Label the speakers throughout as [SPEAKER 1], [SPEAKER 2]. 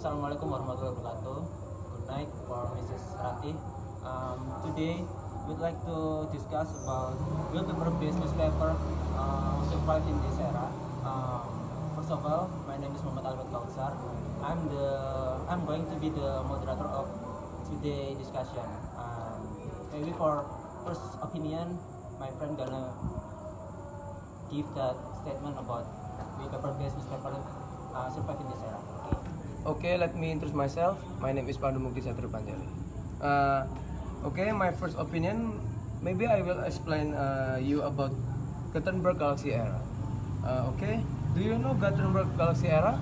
[SPEAKER 1] Assalamualaikum warahmatullahi wabarakatuh. Good night for Mrs. Rati. Today we'd like to discuss about will paper-based newspaper survive in this era. First of all, my name is Muhammad Albert Kautsar. I'm going to be the moderator of today's discussion. Maybe for first opinion, my friend gonna give that statement about will paper-based newspaper survive in this era.
[SPEAKER 2] Okay, let me introduce myself. My name is Pandu Mukti Satrio Panjali. Okay, my first opinion, maybe I will explain you about Gutenberg Galaxy era. Okay, do you know Gutenberg Galaxy era?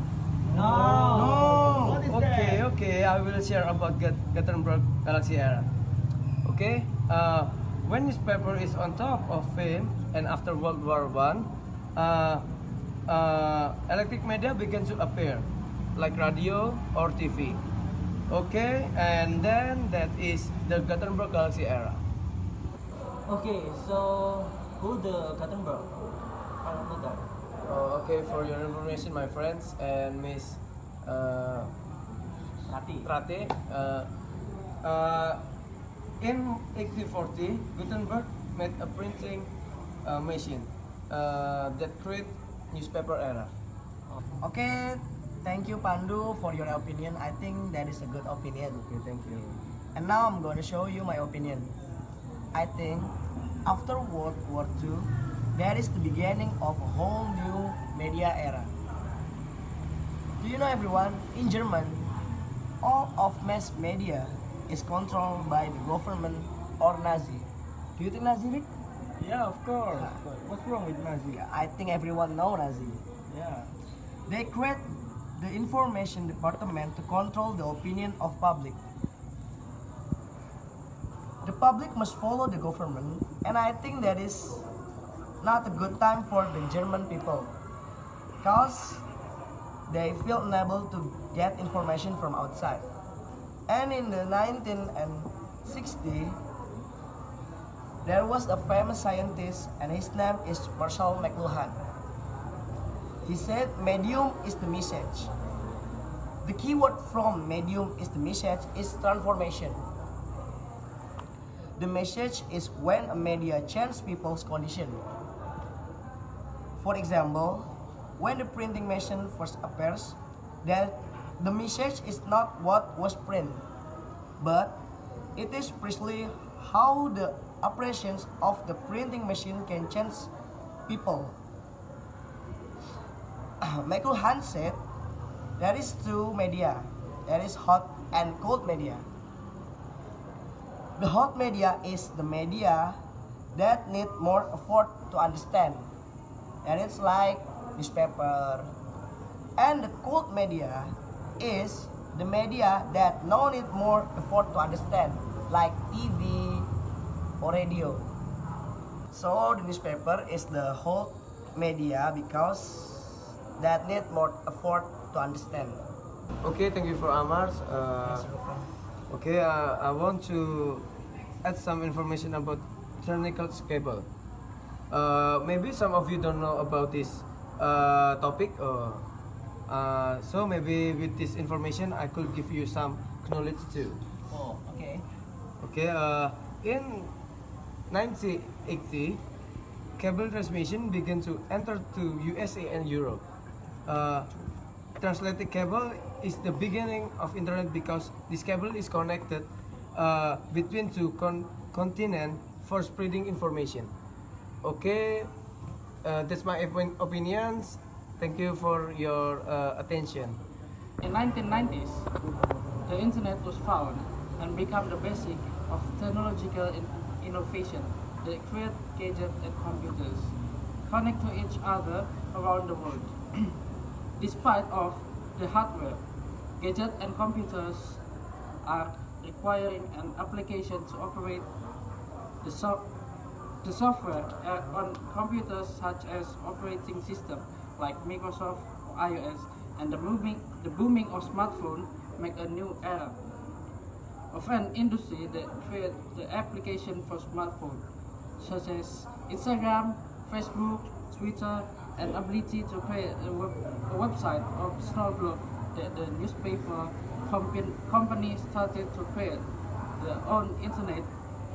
[SPEAKER 1] No.
[SPEAKER 2] What is that? Okay, I will share about Gutenberg Galaxy era. Okay, when newspaper is on top of fame and after World War I, electric media began to appear, like radio or TV. Okay, and then that is the Gutenberg Galaxy era.
[SPEAKER 1] Okay, so who the Gutenberg? I don't know that.
[SPEAKER 2] Okay, for your information, my friends and Miss Trate, in 1840, Gutenberg made a printing machine that created newspaper era.
[SPEAKER 3] Okay, thank you Pandu for your opinion. I think that is a good opinion.
[SPEAKER 2] Okay, thank you.
[SPEAKER 3] And now I'm going to show you my opinion. I think after World War II, that is the beginning of a whole new media era. Do you know everyone, in German, all of mass media is controlled by the government or Nazi. Do you think Nazi, Rick?
[SPEAKER 2] Yeah, of course. What's wrong with Nazi?
[SPEAKER 3] I think everyone know Nazi.
[SPEAKER 2] Yeah.
[SPEAKER 3] They create the information department to control the opinion of public. The public must follow the government, and I think that is not a good time for the German people, because they feel unable to get information from outside. And in the 1960, there was a famous scientist, and his name is Marshall McLuhan. He said medium is the message. The keyword from medium is the message is transformation. The message is when a media changes people's condition. For example, when the printing machine first appears, that the message is not what was printed, but it is precisely how the operations of the printing machine can change people. McLuhan said there is two media, there is hot and cold media. The hot media is the media that need more effort to understand, and it's like newspaper. And the cold media is the media that no need more effort to understand, like TV or radio. So the newspaper is the hot media because that need more effort to understand.
[SPEAKER 2] Okay, thank you for Amars. Okay, I want to add some information about Tugas cable. Maybe some of you don't know about this topic. So maybe with this information, I could give you some knowledge too.
[SPEAKER 3] Oh, okay.
[SPEAKER 2] Okay, in 1980, cable transmission began to enter to USA and Europe. Translated cable is the beginning of internet because this cable is connected between two continents for spreading information. Okay, that's my opinions. Thank you for your attention.
[SPEAKER 4] In 1990s, the internet was found and became the basic of technological innovation that create gadgets and computers, connect to each other around the world. Despite of the hardware, gadgets and computers are requiring an application to operate the software on computers such as operating system like Microsoft or iOS, and the booming of smartphone make a new era of an industry that create the application for smartphone such as Instagram, Facebook, Twitter, and ability to create a website or snowblock that the newspaper company started to create their own internet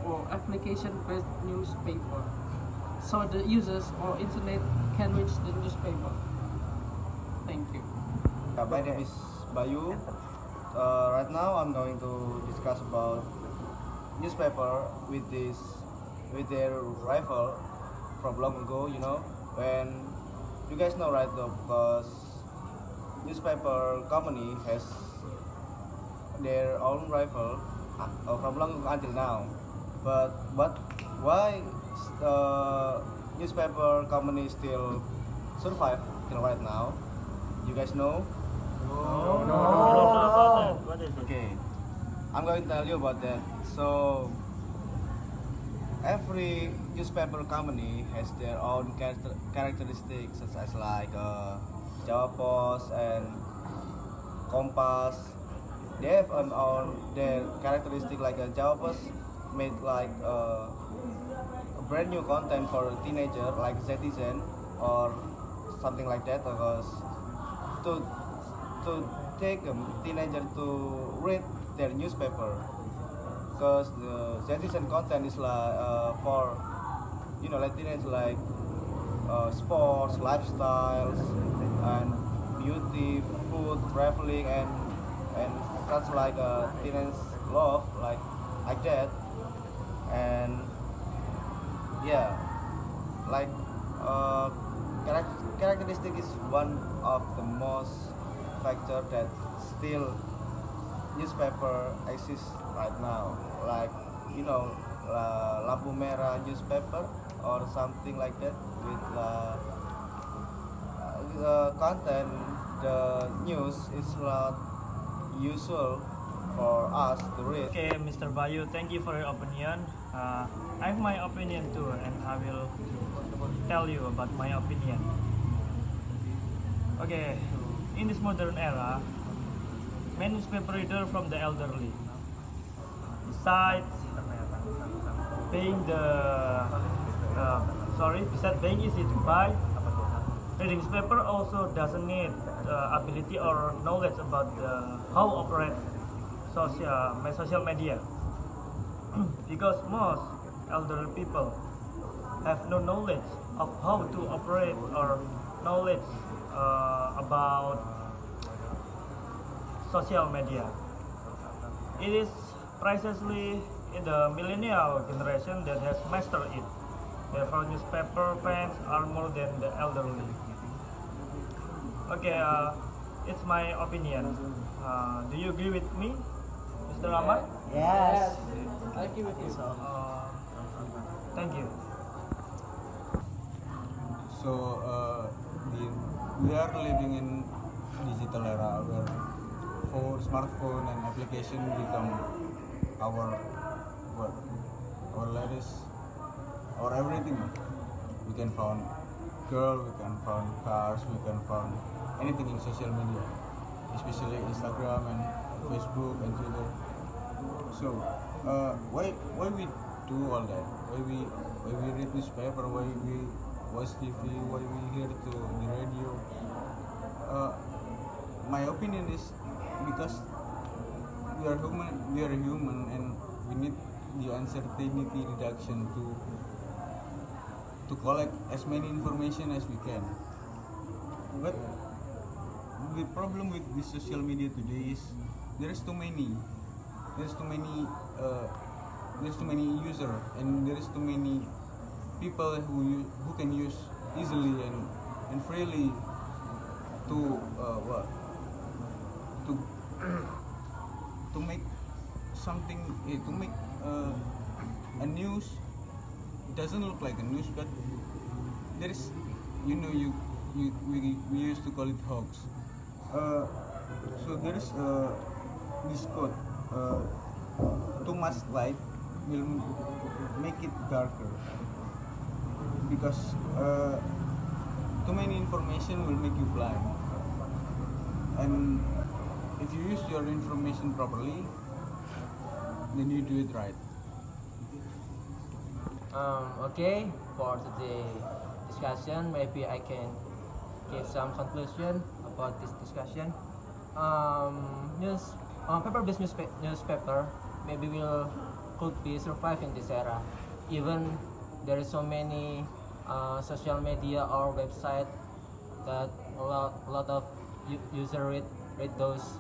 [SPEAKER 4] or application-based newspaper, so the users or internet can reach the newspaper. Thank you.
[SPEAKER 5] My name is Bayu. Right now, I'm going to discuss about newspaper with their rival from long ago. You know, when you guys know, right? Because newspaper company has their own rival from long ago until now. But why the newspaper company still survive till right now? You guys know? Okay, I'm going to tell you about that. So every newspaper company has their own characteristics, such as like Jawa Post and Kompas. They have an own their characteristic, like a Jawa Post made like a brand new content for a teenager like Zetizen or something like that, because to take a teenager to read their newspaper, because the Zetizen content is like for like teenagers, like sports, lifestyles, and beauty, food, traveling, and such like teenage love, like that. And yeah, like characteristic is one of the most factor that still newspaper exists right now, like lampu merah newspaper or something like that, with the content, the news is not usual for us to read.
[SPEAKER 6] Okay, Mr. Bayu, thank you for your opinion. I have my opinion too, and I will tell you about my opinion. Okay, in this modern era, many newspaper reader from the elderly. Besides besides being easy to buy, reading newspaper also doesn't need ability or knowledge about how operate social media, because most elderly people have no knowledge of how to operate or knowledge about social media. It is precisely in the millennial generation that has mastered it. Therefore, newspaper fans are more than the elderly. Okay, it's my opinion. Do you agree with me, Mr. Ahmad?
[SPEAKER 3] Yes.
[SPEAKER 4] I agree with you.
[SPEAKER 6] Thank you.
[SPEAKER 7] So we are living in digital era where smartphone and application become our latest, our everything. We can find girl, we can find cars, we can find anything in social media, especially Instagram and Facebook and Twitter. So why we do all that? Why we read newspaper? Why we watch TV? Why we hear to the radio? My opinion is because we are human, and we need the uncertainty reduction to collect as many information as we can. But the problem with this social media today is there's too many user, and there's too many people who can use easily and freely to to make something, to make a news. It doesn't look like a news, but there is, we used to call it hoax. So there is this quote: too much light will make it darker, because too many information will make you blind. And if you use your information properly, then you do it right.
[SPEAKER 1] Okay, for today's discussion, maybe I can give some conclusion about this discussion. paper-based newspaper maybe will could be survive in this era, even there is so many social media or website that a lot of user read those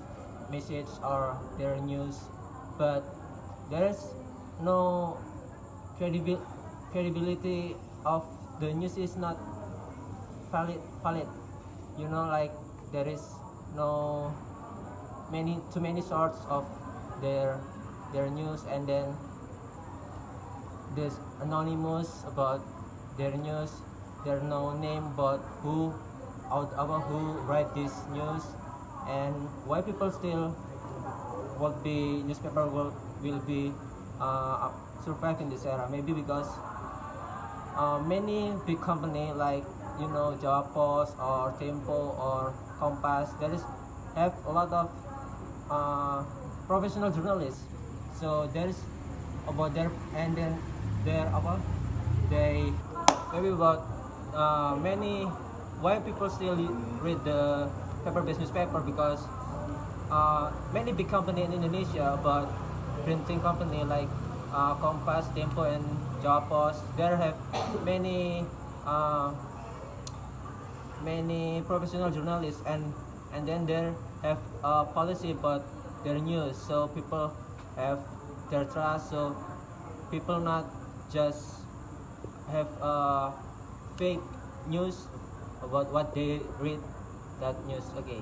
[SPEAKER 1] message or their news, but there is no credibility of the news is not valid. Like there is no too many sorts of their news, and then this anonymous about their news. There no name about who write this news, and why people still will be newspaper will be survive in this era. Maybe because many big company like Jawa Post or Tempo or Kompas, have a lot of professional journalists. So there's about their, and then there about they maybe about many why people still read the paper-based newspaper, because many big company in Indonesia, but printing company like Kompas, Tempo, and Jawa Post, there have many professional journalists, and then there have a policy about their news, so people have their trust, so people not just have fake news about what they read that news. Okay,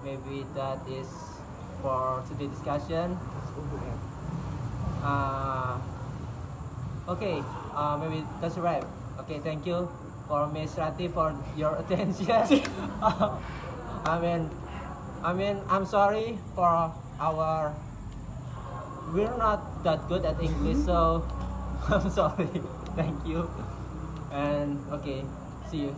[SPEAKER 1] maybe that is for today's discussion. Okay, maybe that's a wrap. Okay, thank you for Miss Rati for your attention. I'm sorry for we're not that good at English, so I'm sorry. Thank you, and okay, see you.